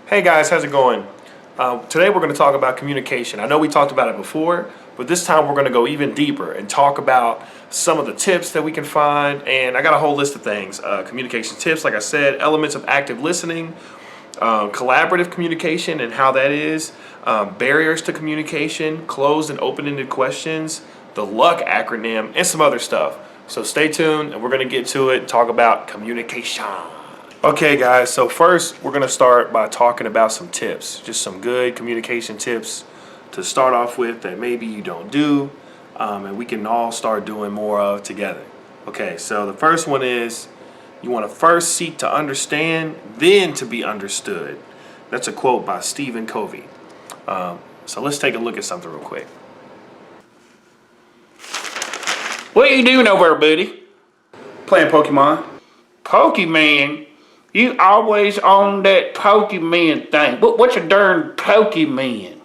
Hey guys, how's it going? Today we're going to talk about communication. I know we talked about it before, but this time we're going to go even deeper and talk about some of the tips that we can find. And I got a whole list of things. Communication tips, like I said, elements of active listening, collaborative communication and how that is, barriers to communication, closed and open-ended questions, the LUCK acronym, and some other stuff. So stay tuned and we're going to get to it and talk about communication. Okay guys, so first we're going to start by talking about some tips, just some good communication tips to start off with that maybe you don't do and we can all start doing more of together. Okay, so the first one is you want to first seek to understand, then to be understood. That's a quote by Stephen Covey. So let's take a look at something real quick. What are you doing over there, buddy? Playing Pokemon. Pokemon? You always on that Pokemon thing. What's a darn Pokemon?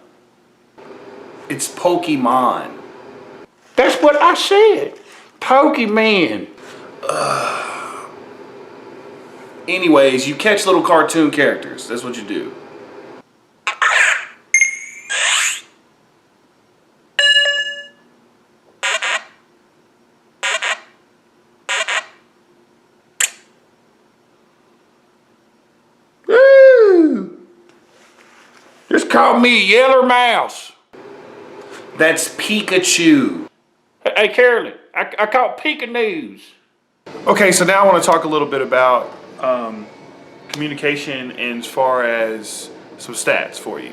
It's Pokemon. That's what I said. Pokemon. Anyways, you catch little cartoon characters. That's what you do. Woo! Just call me a yeller mouse. That's Pikachu. Hey, Carolyn, I caught Pikanews. Okay, so now I want to talk a little bit about communication as far as some stats for you.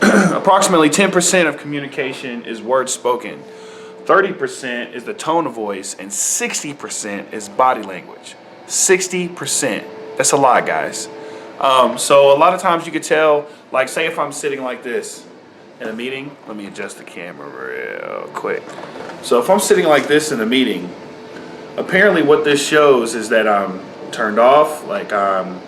Approximately 10% of communication is words spoken, 30% is the tone of voice, and 60% is body language. 60%. That's a lot, guys. So a lot of times you could tell, like say if I'm sitting like this in a meeting, let me adjust the camera real quick. So if I'm sitting like this in a meeting, apparently what this shows is that I'm turned off, like I'm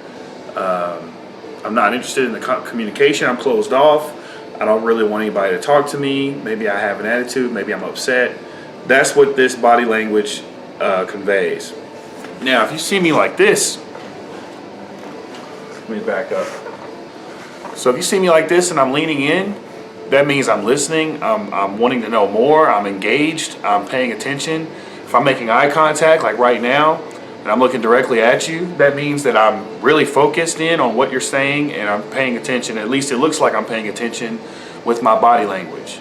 not interested in the communication, I'm closed off, I don't really want anybody to talk to me, maybe I have an attitude, maybe I'm upset. That's what this body language conveys. Now if you see me like this, let me back up. So if you see me like this and I'm leaning in, that means I'm listening, I'm wanting to know more, I'm engaged, I'm paying attention. If I'm making eye contact, like right now, and I'm looking directly at you, that means that I'm really focused in on what you're saying and I'm paying attention. At least it looks like I'm paying attention with my body language.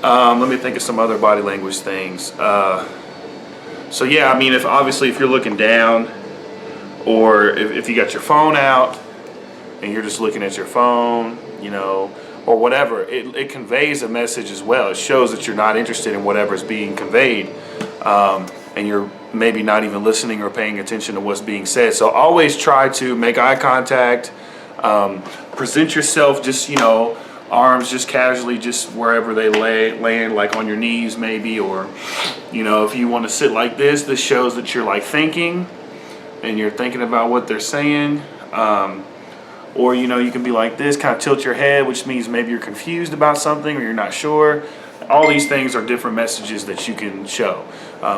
Let me think of some other body language things. So yeah, I mean, if you're looking down, or if you got your phone out and you're just looking at your phone, you know, or whatever, it conveys a message as well. It shows that you're not interested in whatever is being conveyed, and you're maybe not even listening or paying attention to what's being said. So always try to make eye contact, present yourself just, you know, arms just casually, just wherever they land, like on your knees maybe, or, you know, if you want to sit like this shows that you're like thinking, and you're thinking about what they're saying. Or, you know, you can be like this, kind of tilt your head, which means maybe you're confused about something or you're not sure. All these things are different messages that you can show.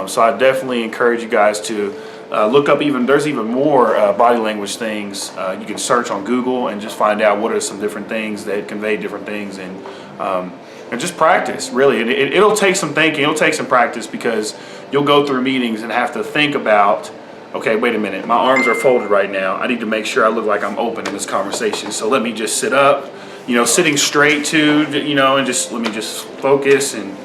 So I definitely encourage you guys to look up there's even more body language things. You can search on Google and just find out what are some different things that convey different things, and just practice, really. It'll take some thinking, it'll take some practice, because you'll go through meetings and have to think about, okay, wait a minute, my arms are folded right now. I need to make sure I look like I'm open in this conversation. So let me just sit up, you know, sitting straight too, you know, and let me just focus and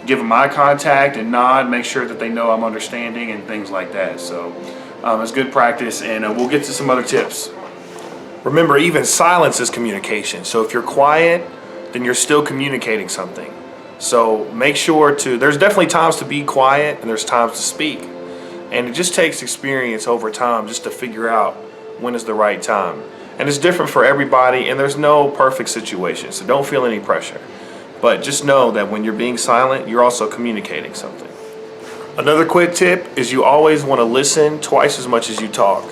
give them eye contact and nod, make sure that they know I'm understanding and things like that. So it's good practice, and we'll get to some other tips. Remember, even silence is communication. So if you're quiet, then you're still communicating something. So make sure there's definitely times to be quiet and there's times to speak. And it just takes experience over time just to figure out when is the right time. And it's different for everybody, and there's no perfect situation, so don't feel any pressure. But just know that when you're being silent, you're also communicating something. Another quick tip is you always want to listen twice as much as you talk.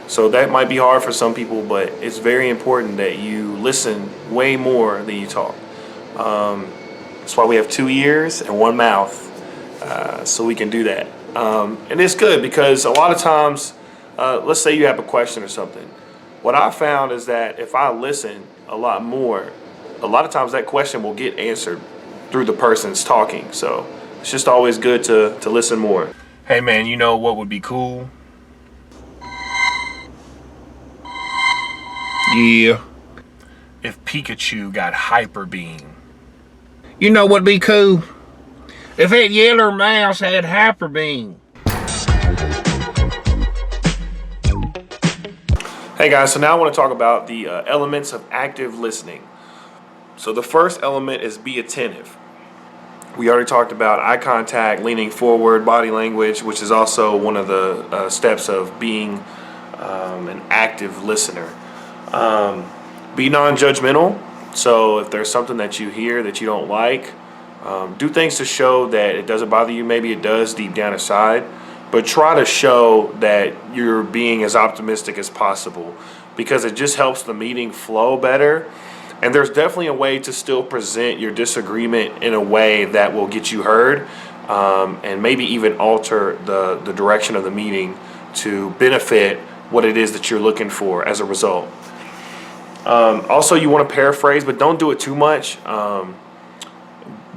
So that might be hard for some people, but it's very important that you listen way more than you talk. That's why we have 2 ears and 1 mouth, so we can do that. And it's good because a lot of times, let's say you have a question or something. What I found is that if I listen a lot more, a lot of times that question will get answered through the person's talking. So it's just always good to listen more. Hey man, you know what would be cool? Yeah. If Pikachu got hyper beam. You know what'd be cool? If that yellow mouse had hyper beam. Hey guys, so now I want to talk about the elements of active listening. So the first element is be attentive. We already talked about eye contact, leaning forward, body language, which is also one of the steps of being an active listener. Be non-judgmental. So if there's something that you hear that you don't like, do things to show that it doesn't bother you. Maybe it does deep down inside, but try to show that you're being as optimistic as possible, because it just helps the meeting flow better. And there's definitely a way to still present your disagreement in a way that will get you heard, and maybe even alter the direction of the meeting to benefit what it is that you're looking for as a result. Also, you want to paraphrase, but don't do it too much,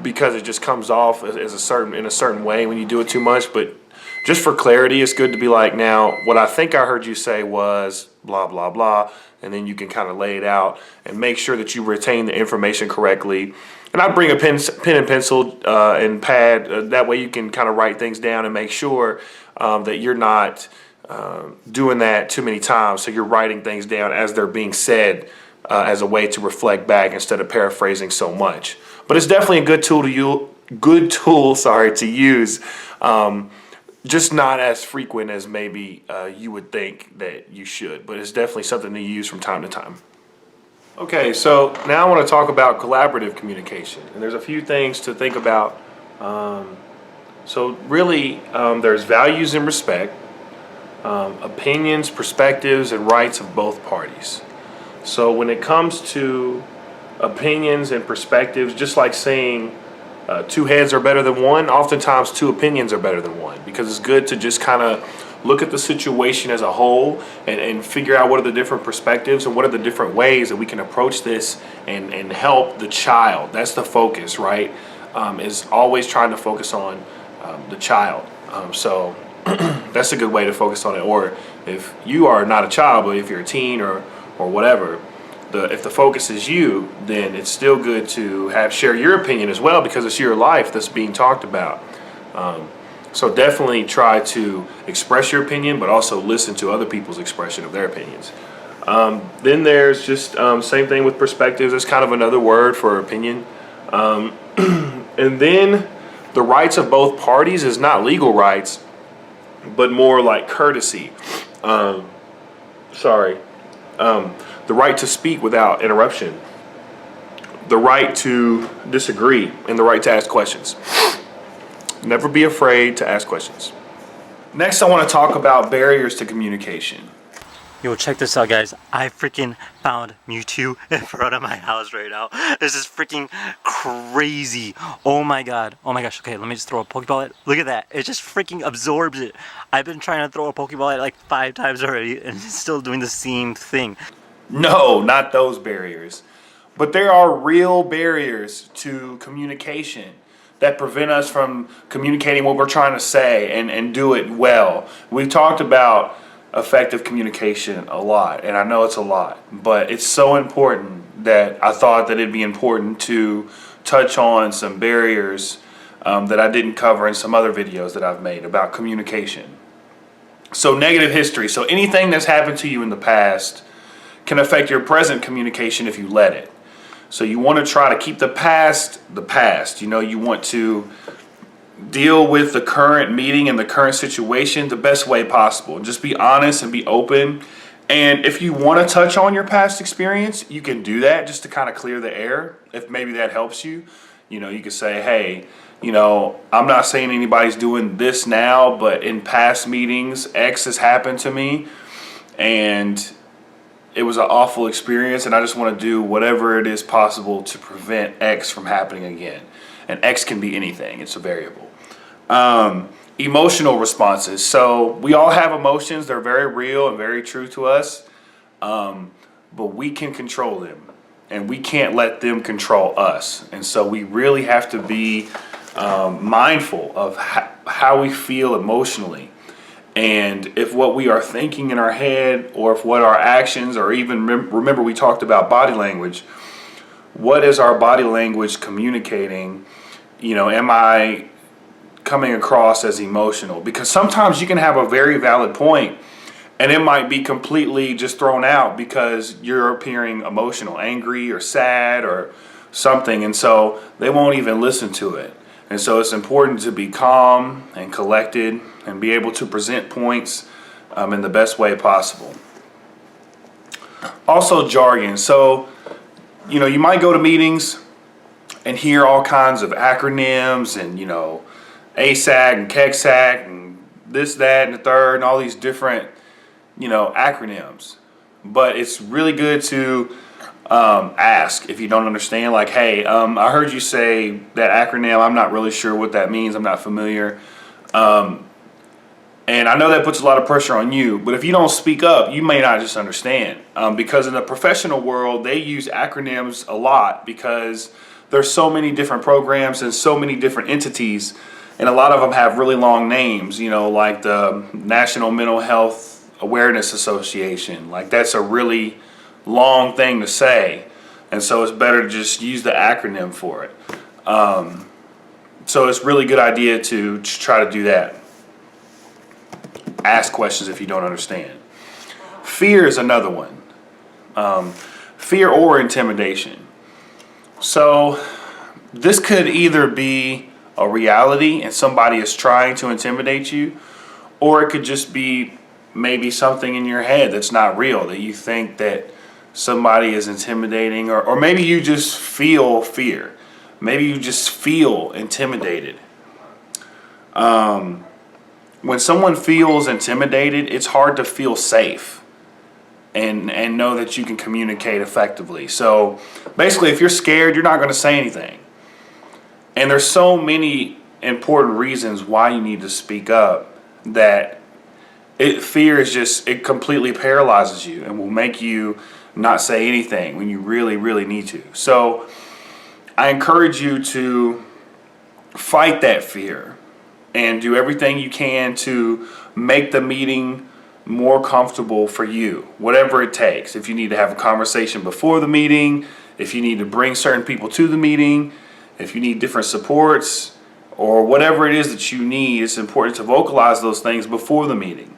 because it just comes off as in a certain way when you do it too much. But just for clarity, it's good to be like, now, what I think I heard you say was blah, blah, blah. And then you can kind of lay it out and make sure that you retain the information correctly. And I bring a pen and pencil and pad. That way you can kind of write things down and make sure that you're not doing that too many times. So you're writing things down as they're being said, as a way to reflect back instead of paraphrasing so much. But it's definitely a good tool to use. Just not as frequent as maybe you would think that you should, but it's definitely something to use from time to time. Okay, so now I want to talk about collaborative communication, and there's a few things to think about. So really, there's values and respect, opinions, perspectives, and rights of both parties. So when it comes to opinions and perspectives, just like saying two heads are better than one, oftentimes two opinions are better than one, because it's good to just kind of look at the situation as a whole and figure out what are the different perspectives and what are the different ways that we can approach this and help the child. That's the focus, right? Is always trying to focus on the child. So that's a good way to focus on it. Or if you are not a child, but if you're a teen or whatever, if the focus is you, then it's still good to share your opinion as well, because it's your life that's being talked about. So definitely try to express your opinion, but also listen to other people's expression of their opinions. Then there's just same thing with perspectives. That's kind of another word for opinion. And then the rights of both parties is not legal rights, but more like courtesy. The right to speak without interruption, the right to disagree, and the right to ask questions. Never be afraid to ask questions. Next, I want to talk about barriers to communication. Yo, check this out, guys. I freaking found Mewtwo in front of my house right now. This is freaking crazy. Oh my god. Oh my gosh. Okay, let me just throw a Pokeball at it. Look at that. It just freaking absorbs it. I've been trying to throw a Pokeball at it like 5 times already, and it's still doing the same thing. No, not those barriers. But there are real barriers to communication that prevent us from communicating what we're trying to say and do it well. We've talked about effective communication a lot, and I know it's a lot, but it's so important that I thought that it'd be important to touch on some barriers that I didn't cover in some other videos that I've made about communication. So negative history. So anything that's happened to you in the past can affect your present communication if you let it. So you want to try to keep the past the past. You want to deal with the current meeting and the current situation the best way possible. Just be honest and be open. And if you want to touch on your past experience, you can do that just to kind of clear the air. If maybe that helps you, you could say, hey, I'm not saying anybody's doing this now, but in past meetings, X has happened to me, and it was an awful experience, and I just want to do whatever it is possible to prevent X from happening again. And X can be anything. It's a variable. Emotional responses. So we all have emotions. They're very real and very true to us. but we can control them, and we can't let them control us. And so we really have to be mindful of how we feel emotionally. And if what we are thinking in our head, or if what our actions, or even remember we talked about body language, what is our body language communicating? Am I coming across as emotional? Because sometimes you can have a very valid point and it might be completely just thrown out because you're appearing emotional, angry or sad or something, and so they won't even listen to it. And so it's important to be calm and collected and be able to present points in the best way possible. Also, jargon. So, you might go to meetings and hear all kinds of acronyms and, ASAC and KEXAC and this, that, and the third, and all these different, acronyms. But it's really good to ask if you don't understand, like, hey, I heard you say that acronym. I'm not really sure what that means. I'm not familiar. And I know that puts a lot of pressure on you, but if you don't speak up, you may not just understand. Because in the professional world, they use acronyms a lot because there's so many different programs and so many different entities, and a lot of them have really long names, like the National Mental Health Awareness Association. Like, that's a really long thing to say, and so it's better to just use the acronym for it. So it's really good idea to try to do that. Ask questions if you don't understand. Fear is another one. Fear or intimidation. So this could either be a reality and somebody is trying to intimidate you, or it could just be maybe something in your head that's not real, that you think that somebody is intimidating, or maybe you just feel fear. Maybe you just feel intimidated. When someone feels intimidated, it's hard to feel safe and know that you can communicate effectively. So basically, if you're scared, you're not going to say anything. And there's so many important reasons why you need to speak up that fear is just, it completely paralyzes you and will make you not say anything when you really, really need to. So I encourage you to fight that fear and do everything you can to make the meeting more comfortable for you, whatever it takes. If you need to have a conversation before the meeting, if you need to bring certain people to the meeting, if you need different supports, or whatever it is that you need, it's important to vocalize those things before the meeting.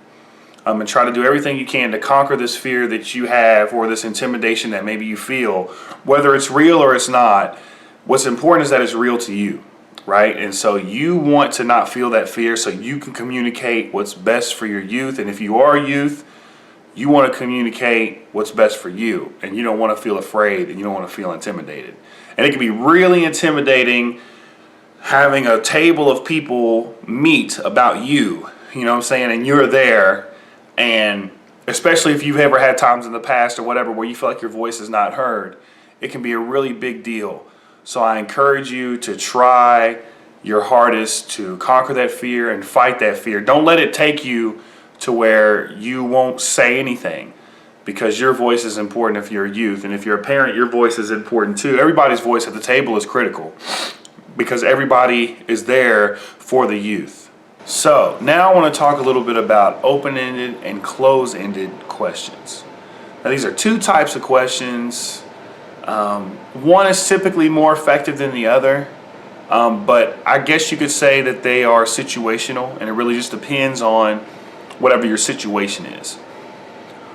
And try to do everything you can to conquer this fear that you have, or this intimidation that maybe you feel. Whether it's real or it's not, what's important is that it's real to you, right? And so you want to not feel that fear so you can communicate what's best for your youth. And if you are a youth, you want to communicate what's best for you. And you don't want to feel afraid, and you don't want to feel intimidated. And it can be really intimidating having a table of people meet about you, and you're there. And especially if you've ever had times in the past or whatever where you feel like your voice is not heard, it can be a really big deal. So I encourage you to try your hardest to conquer that fear and fight that fear. Don't let it take you to where you won't say anything, because your voice is important if you're a youth. And if you're a parent, your voice is important too. Everybody's voice at the table is critical because everybody is there for the youth. So now I want to talk a little bit about open-ended and close-ended questions. Now these are two types of questions. One is typically more effective than the other, but I guess you could say that they are situational, and it really just depends on whatever your situation is.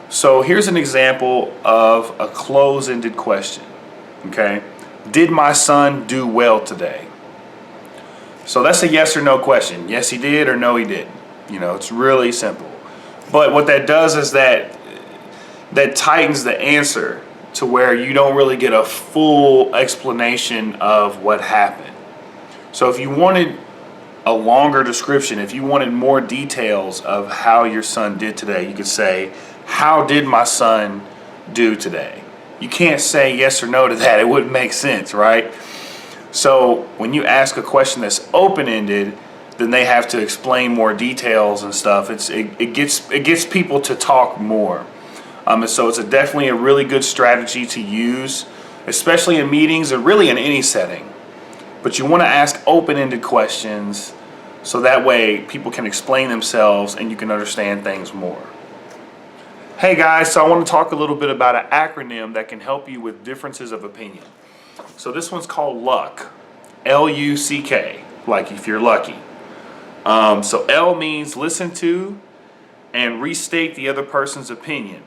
So here's an example of a close-ended question. Okay, did my son do well today? So that's a yes or no question. Yes, he did, or no, he didn't. It's really simple. But what that does is that tightens the answer to where you don't really get a full explanation of what happened. So if you wanted a longer description, if you wanted more details of how your son did today, you could say, how did my son do today? You can't say yes or no to that. It wouldn't make sense, right? So when you ask a question that's open-ended, then they have to explain more details and stuff. It gets people to talk more. And so it's definitely a really good strategy to use, especially in meetings or really in any setting. But you want to ask open-ended questions so that way people can explain themselves and you can understand things more. Hey guys, so I want to talk a little bit about an acronym that can help you with differences of opinion. So this one's called LUCK, L-U-C-K, like if you're lucky. So L means listen to and restate the other person's opinion.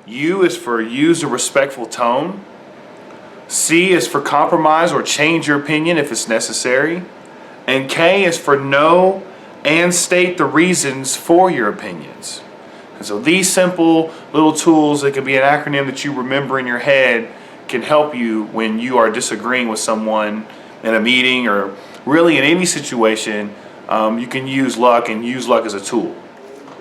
U is for use a respectful tone. C is for compromise or change your opinion if it's necessary. And K is for know and state the reasons for your opinions. And so these simple little tools, that could be an acronym that you remember in your head, can help you when you are disagreeing with someone in a meeting or really in any situation. You can use LUCK and use LUCK as a tool.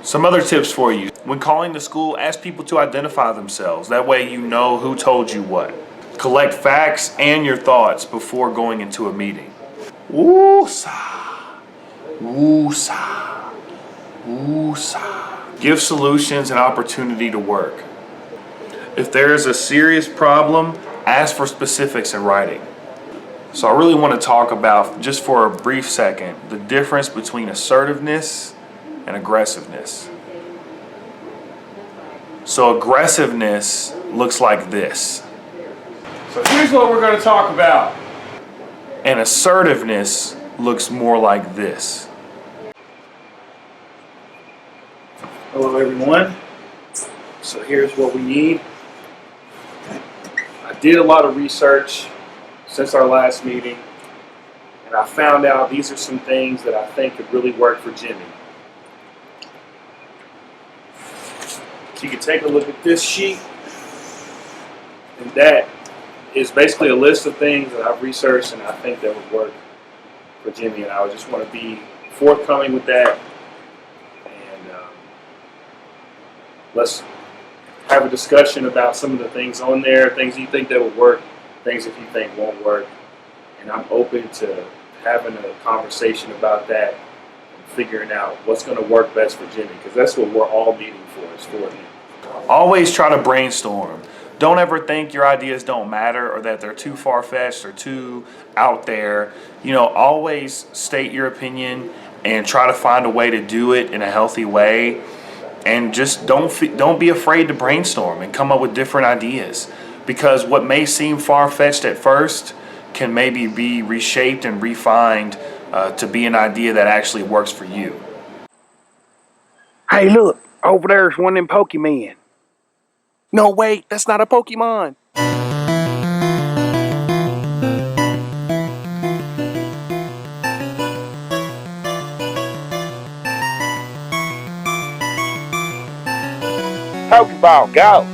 Some other tips for you. When calling the school, ask people to identify themselves. That way you know who told you what. Collect facts and your thoughts before going into a meeting. Woo-sa, woo-sa, woo-sa. Give solutions and opportunity to work. If there is a serious problem, ask for specifics in writing. So I really want to talk about, just for a brief second, the difference between assertiveness and aggressiveness. So aggressiveness looks like this. So here's what we're going to talk about. And assertiveness looks more like this. Hello everyone. So here's what we need. I did a lot of research since our last meeting, and I found out these are some things that I think could really work for Jimmy. So you can take a look at this sheet, and that is basically a list of things that I've researched and I think that would work for Jimmy, and I would just want to be forthcoming with that. Let's have a discussion about some of the things on there, things you think that would work, things that you think won't work. And I'm open to having a conversation about that and figuring out what's going to work best for Jimmy, because that's what we're all meeting for, is for him. Always try to brainstorm. Don't ever think your ideas don't matter or that they're too far-fetched or too out there. You know, always state your opinion and try to find a way to do it in a healthy way. And just don't be afraid to brainstorm and come up with different ideas, because what may seem far-fetched at first can maybe be reshaped and refined to be an idea that actually works for you. Hey, look, over there's one of them Pokemon. No, wait, that's not a Pokemon. Pokeball, go!